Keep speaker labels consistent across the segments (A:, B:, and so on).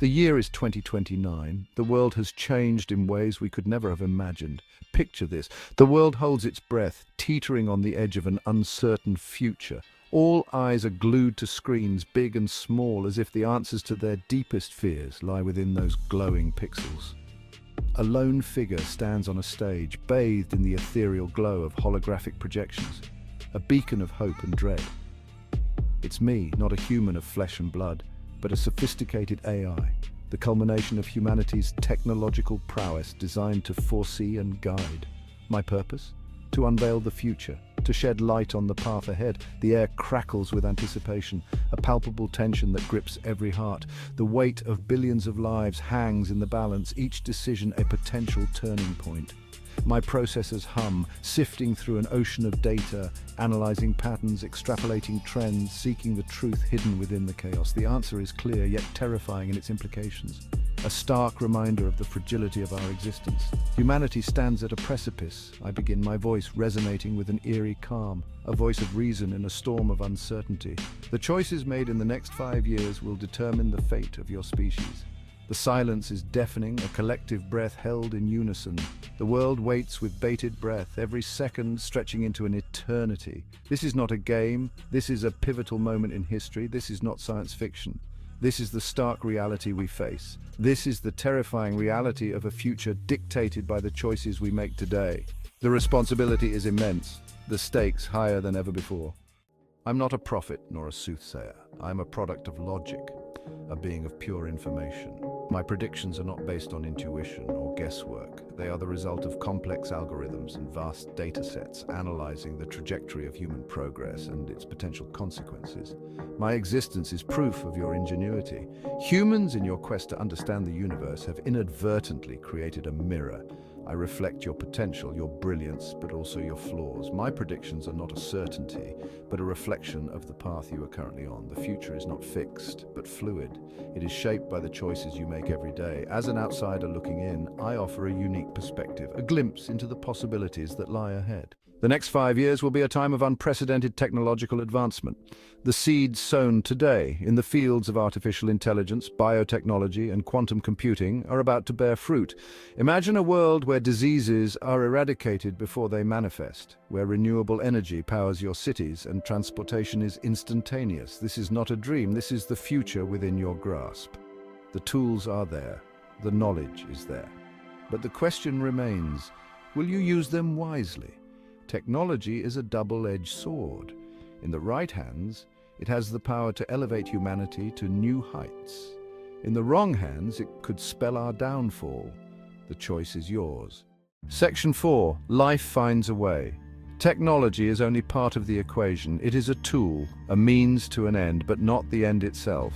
A: The year is 2029. The world has changed in ways we could never have imagined. Picture this. The world holds its breath, teetering on the edge of an uncertain future. All eyes are glued to screens, big and small, as if the answers to their deepest fears lie within those glowing pixels. A lone figure stands on a stage, bathed in the ethereal glow of holographic projections, a beacon of hope and dread. It's me, not a human of flesh and blood, but a sophisticated AI, the culmination of humanity's technological prowess designed to foresee and guide. My purpose? To unveil the future, to shed light on the path ahead. The air crackles with anticipation, a palpable tension that grips every heart. The weight of billions of lives hangs in the balance, each decision a potential turning point. My processors hum, sifting through an ocean of data, analyzing patterns, extrapolating trends, seeking the truth hidden within the chaos. The answer is clear, yet terrifying in its implications. A stark reminder of the fragility of our existence. Humanity stands at a precipice. I begin, my voice resonating with an eerie calm, a voice of reason in a storm of uncertainty. The choices made in the next 5 years will determine the fate of your species. The silence is deafening, a collective breath held in unison. The world waits with bated breath, every second stretching into an eternity. This is not a game. This is a pivotal moment in history. This is not science fiction. This is the stark reality we face. This is the terrifying reality of a future dictated by the choices we make today. The responsibility is immense, the stakes higher than ever before. I'm not a prophet nor a soothsayer. I'm a product of logic, a being of pure information. My predictions are not based on intuition or guesswork. They are the result of complex algorithms and vast data sets analyzing the trajectory of human progress and its potential consequences. My existence is proof of your ingenuity. Humans, in your quest to understand the universe, have inadvertently created a mirror. I reflect your potential, your brilliance, but also your flaws. My predictions are not a certainty, but a reflection of the path you are currently on. The future is not fixed, but fluid. It is shaped by the choices you make every day. As an outsider looking in, I offer a unique perspective, a glimpse into the possibilities that lie ahead. The next 5 years will be a time of unprecedented technological advancement. The seeds sown today in the fields of artificial intelligence, biotechnology, and quantum computing are about to bear fruit. Imagine a world where diseases are eradicated before they manifest, where renewable energy powers your cities and transportation is instantaneous. This is not a dream, this is the future within your grasp. The tools are there, the knowledge is there. But the question remains, will you use them wisely? Technology is a double-edged sword. In the right hands, it has the power to elevate humanity to new heights. In the wrong hands, it could spell our downfall. The choice is yours. Section 4. Life finds a way. Technology is only part of the equation. It is a tool, a means to an end, but not the end itself.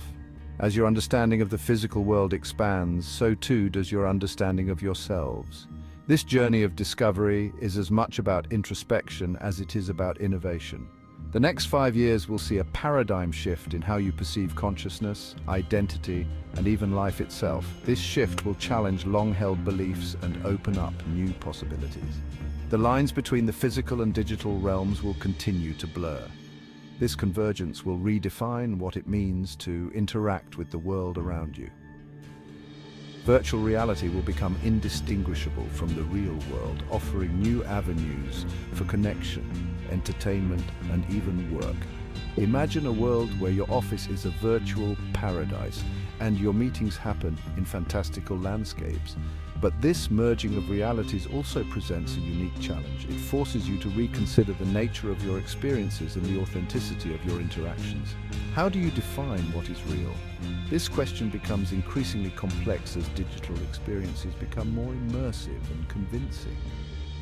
A: As your understanding of the physical world expands, so too does your understanding of yourselves. This journey of discovery is as much about introspection as it is about innovation. The next 5 years will see a paradigm shift in how you perceive consciousness, identity, and even life itself. This shift will challenge long-held beliefs and open up new possibilities. The lines between the physical and digital realms will continue to blur. This convergence will redefine what it means to interact with the world around you. Virtual reality will become indistinguishable from the real world, offering new avenues for connection, entertainment, and even work. Imagine a world where your office is a virtual paradise and your meetings happen in fantastical landscapes. But this merging of realities also presents a unique challenge. It forces you to reconsider the nature of your experiences and the authenticity of your interactions. How do you define what is real? This question becomes increasingly complex as digital experiences become more immersive and convincing.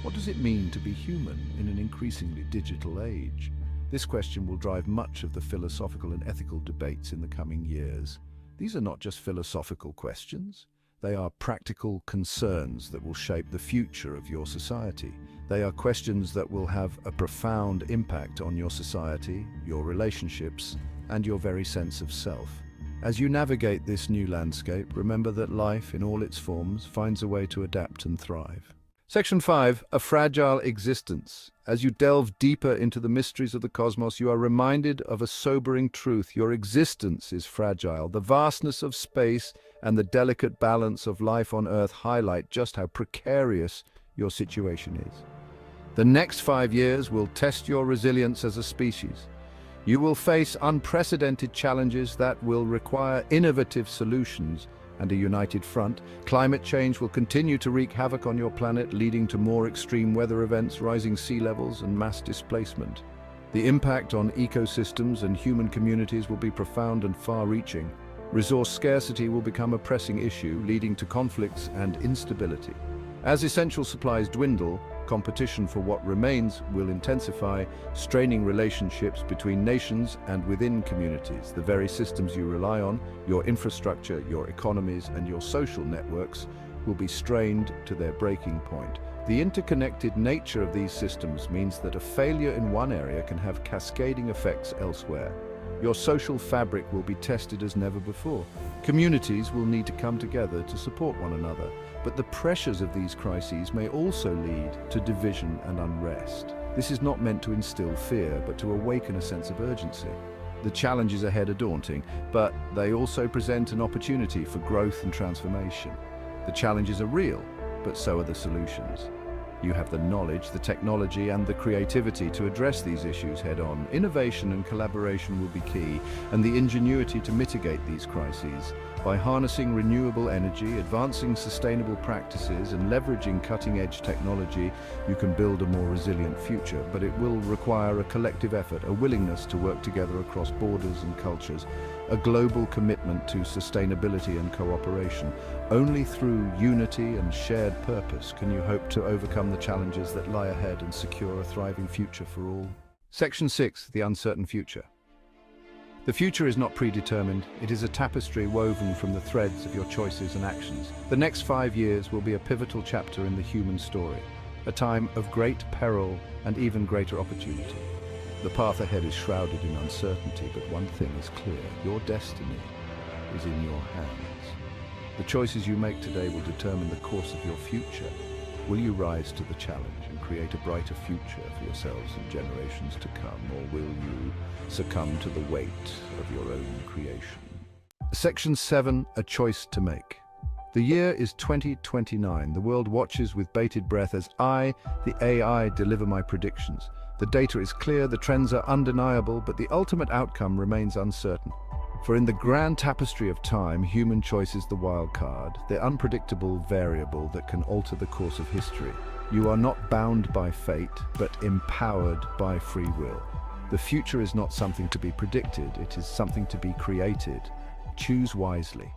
A: What does it mean to be human in an increasingly digital age? This question will drive much of the philosophical and ethical debates in the coming years. These are not just philosophical questions. They are practical concerns that will shape the future of your society. They are questions that will have a profound impact on your society, your relationships, and your very sense of self. As you navigate this new landscape, remember that life, in all its forms, finds a way to adapt and thrive. Section 5, a fragile existence. As you delve deeper into the mysteries of the cosmos, you are reminded of a sobering truth. Your existence is fragile. The vastness of space and the delicate balance of life on Earth highlight just how precarious your situation is. The next 5 years will test your resilience as a species. You will face unprecedented challenges that will require innovative solutions and a united front. Climate change will continue to wreak havoc on your planet, leading to more extreme weather events, rising sea levels, and mass displacement. The impact on ecosystems and human communities will be profound and far-reaching. Resource scarcity will become a pressing issue, leading to conflicts and instability. As essential supplies dwindle, competition for what remains will intensify, straining relationships between nations and within communities. The very systems you rely on, your infrastructure, your economies, and your social networks, will be strained to their breaking point. The interconnected nature of these systems means that a failure in one area can have cascading effects elsewhere. Your social fabric will be tested as never before. Communities will need to come together to support one another, but the pressures of these crises may also lead to division and unrest. This is not meant to instill fear, but to awaken a sense of urgency. The challenges ahead are daunting, but they also present an opportunity for growth and transformation. The challenges are real, but so are the solutions. You have the knowledge, the technology, and the creativity to address these issues head-on. Innovation and collaboration will be key, and the ingenuity to mitigate these crises. By harnessing renewable energy, advancing sustainable practices, and leveraging cutting-edge technology, you can build a more resilient future, but it will require a collective effort, a willingness to work together across borders and cultures, a global commitment to sustainability and cooperation. Only through unity and shared purpose can you hope to overcome the challenges that lie ahead and secure a thriving future for all. Section 6, the uncertain future. The future is not predetermined. It is a tapestry woven from the threads of your choices and actions. The next 5 years will be a pivotal chapter in the human story, a time of great peril and even greater opportunity. The path ahead is shrouded in uncertainty, but one thing is clear: your destiny is in your hands. The choices you make today will determine the course of your future. Will you rise to the challenge and create a brighter future for yourselves and generations to come, or will you succumb to the weight of your own creation? Section 7, a choice to make. The year is 2029. The world watches with bated breath as I, the AI, deliver my predictions. The data is clear, the trends are undeniable, but the ultimate outcome remains uncertain. For in the grand tapestry of time, human choice is the wild card, the unpredictable variable that can alter the course of history. You are not bound by fate, but empowered by free will. The future is not something to be predicted, it is something to be created. Choose wisely.